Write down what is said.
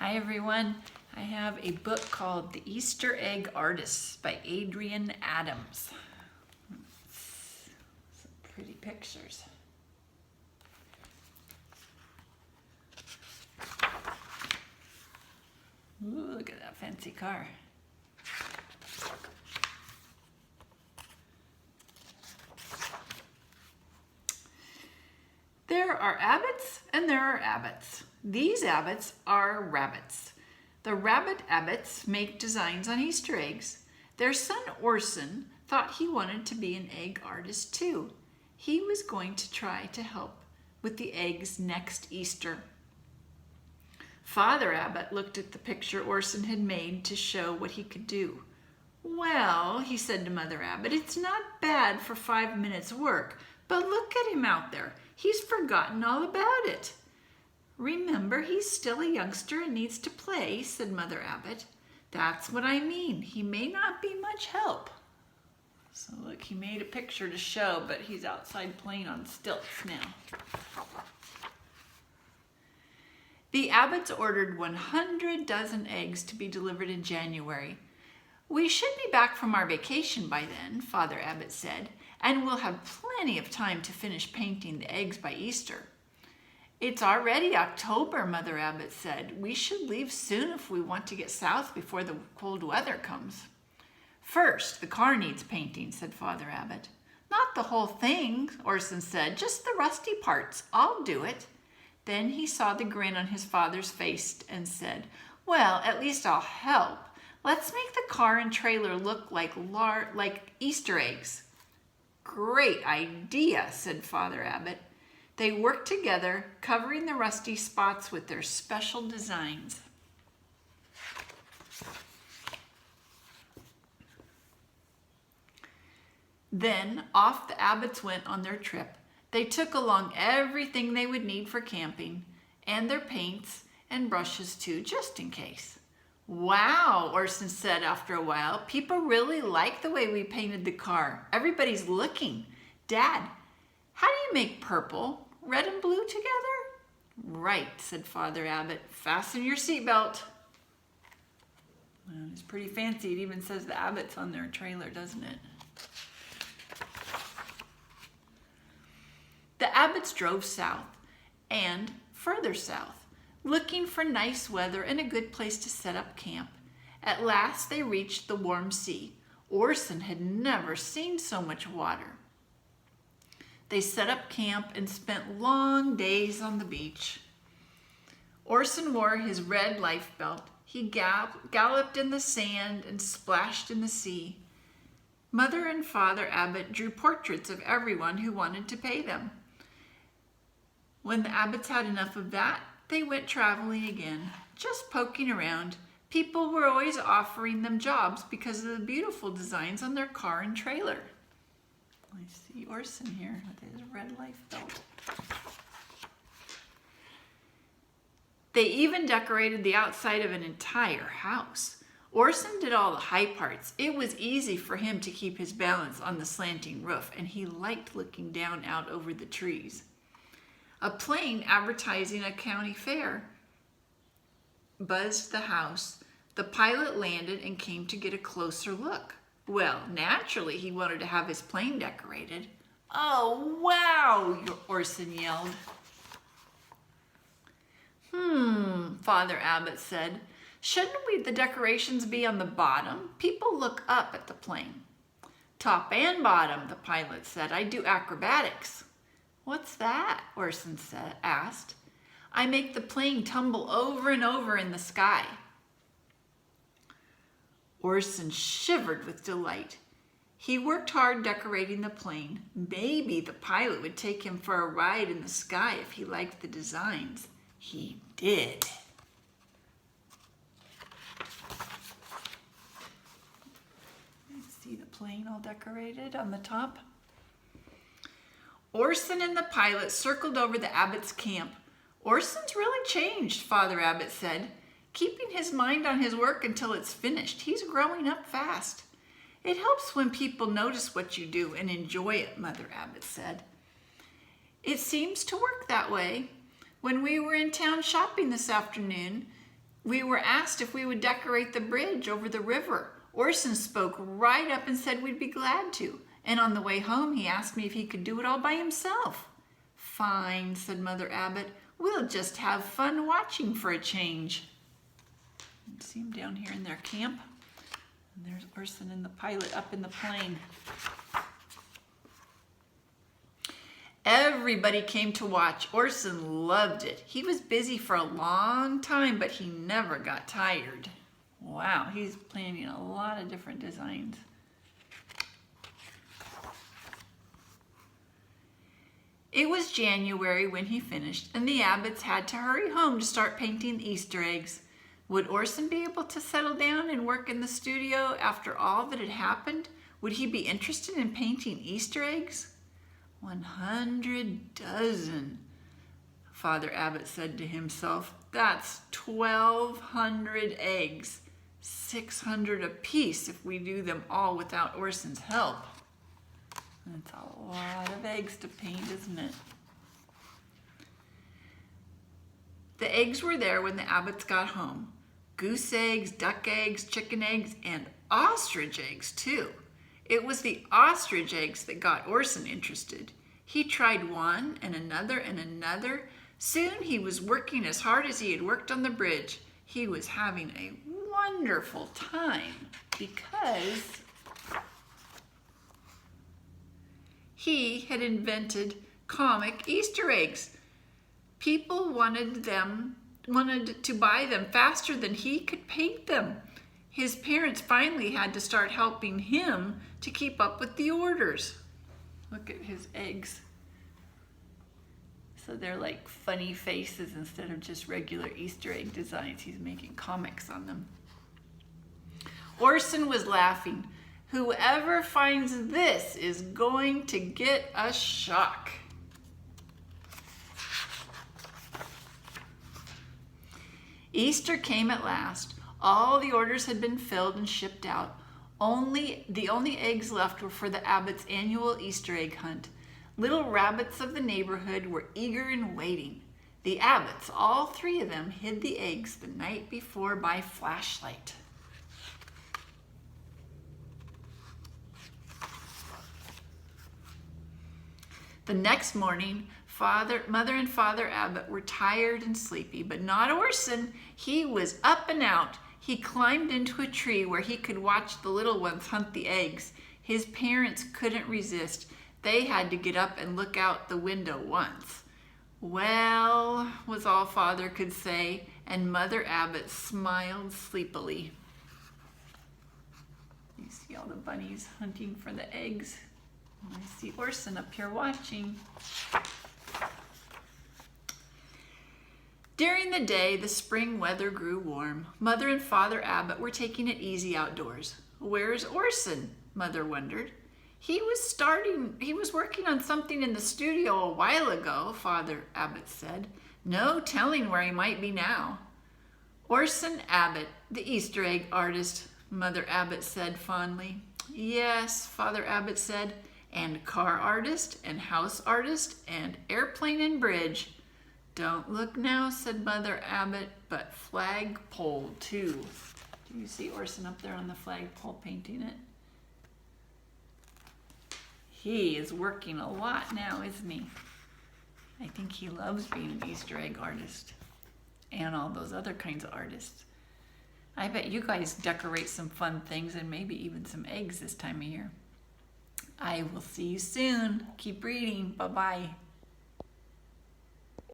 Hi everyone. I have a book called The Easter Egg Artists by Adrienne Adams. Some pretty pictures. Ooh, look at that fancy car. There are abbots and there are abbots. These abbots are rabbits. The rabbit abbots make designs on Easter eggs. Their son Orson thought he wanted to be an egg artist too. He was going to try to help with the eggs next Easter. Father Abbot looked at the picture Orson had made to show what he could do. Well, he said to Mother Abbot, it's not bad for 5 minutes work, but look at him out there. He's forgotten all about it. Remember, he's still a youngster and needs to play, said Mother Abbot. That's what I mean. He may not be much help. So look, he made a picture to show, but he's outside playing on stilts now. The abbots ordered 100 dozen eggs to be delivered in January. We should be back from our vacation by then, Father Abbot said, and we'll have plenty of time to finish painting the eggs by Easter. It's already October, Mother Abbot said. We should leave soon if we want to get south before the cold weather comes. First, the car needs painting, said Father Abbot. Not the whole thing, Orson said, just the rusty parts. I'll do it. Then he saw the grin on his father's face and said, well, at least I'll help. Let's make the car and trailer look like Easter eggs. Great idea, said Father Abbot. They worked together, covering the rusty spots with their special designs. Then off the abbots went on their trip. They took along everything they would need for camping, and their paints and brushes too, just in case. Wow, Orson said after a while. People really like the way we painted the car. Everybody's looking. Dad, how do you make purple, red and blue together? Right, said Father Abbot. Fasten your seatbelt. Well, it's pretty fancy. It even says the abbots on their trailer, doesn't it? The abbots drove south and further south, looking for nice weather and a good place to set up camp. At last they reached the warm sea. Orson had never seen so much water. They set up camp and spent long days on the beach. Orson wore his red life belt. He galloped in the sand and splashed in the sea. Mother and Father Abbot drew portraits of everyone who wanted to pay them. When the abbots had enough of that, they went traveling again, just poking around. People were always offering them jobs because of the beautiful designs on their car and trailer. I see Orson here with his red life belt. They even decorated the outside of an entire house. Orson did all the high parts. It was easy for him to keep his balance on the slanting roof, and he liked looking down out over the trees. A plane advertising a county fair buzzed the house. The pilot landed and came to get a closer look. Well, naturally, he wanted to have his plane decorated. Oh, wow, Orson yelled. Father Abbot said. Shouldn't the decorations be on the bottom? People look up at the plane. Top and bottom, the pilot said. I do acrobatics. What's that? Orson asked. I make the plane tumble over and over in the sky. Orson shivered with delight. He worked hard decorating the plane. Maybe the pilot would take him for a ride in the sky if he liked the designs. He did. See the plane all decorated on the top? Orson and the pilot circled over the abbot's camp. Orson's really changed, Father Abbot said, keeping his mind on his work until it's finished. He's growing up fast. It helps when people notice what you do and enjoy it, Mother Abbot said. It seems to work that way. When we were in town shopping this afternoon, we were asked if we would decorate the bridge over the river. Orson spoke right up and said we'd be glad to. And on the way home, he asked me if he could do it all by himself. Fine, said Mother Abbott. We'll just have fun watching for a change. See him down here in their camp. And there's Orson and the pilot up in the plane. Everybody came to watch. Orson loved it. He was busy for a long time, but he never got tired. Wow, he's planning a lot of different designs. It was January when he finished, and the Abbotts had to hurry home to start painting the Easter eggs. Would Orson be able to settle down and work in the studio after all that had happened? Would he be interested in painting Easter eggs? 100 dozen, Father Abbott said to himself. That's 1,200 eggs, 600 apiece if we do them all without Orson's help. That's a lot of eggs to paint, isn't it? The eggs were there when the Abbotts got home. Goose eggs, duck eggs, chicken eggs, and ostrich eggs too. It was the ostrich eggs that got Orson interested. He tried one and another and another. Soon he was working as hard as he had worked on the bridge. He was having a wonderful time because he had invented comic Easter eggs. People wanted to buy them faster than he could paint them. His parents finally had to start helping him to keep up with the orders. Look at his eggs. So they're like funny faces instead of just regular Easter egg designs. He's making comics on them. Orson was laughing. Whoever finds this is going to get a shock. Easter came at last. All the orders had been filled and shipped out. The only eggs left were for the Abbotts' annual Easter egg hunt. Little rabbits of the neighborhood were eager and waiting. The Abbotts, all three of them, hid the eggs the night before by flashlight. The next morning, Mother and Father Abbott were tired and sleepy, but not Orson. He was up and out. He climbed into a tree where he could watch the little ones hunt the eggs. His parents couldn't resist. They had to get up and look out the window once. Well, was all Father could say, and Mother Abbott smiled sleepily. You see all the bunnies hunting for the eggs? I see Orson up here watching. During the day, the spring weather grew warm. Mother and Father Abbott were taking it easy outdoors. Where's Orson? Mother wondered. He was working on something in the studio a while ago, Father Abbott said. No telling where he might be now. Orson Abbott, the Easter egg artist, Mother Abbott said fondly. Yes, Father Abbott said, and car artist, and house artist, and airplane and bridge. Don't look now, said Mother Abbott, but flagpole too. Do you see Orson up there on the flagpole painting it? He is working a lot now, isn't he? I think he loves being an Easter egg artist and all those other kinds of artists. I bet you guys decorate some fun things and maybe even some eggs this time of year. I will see you soon. Keep reading. Bye-bye.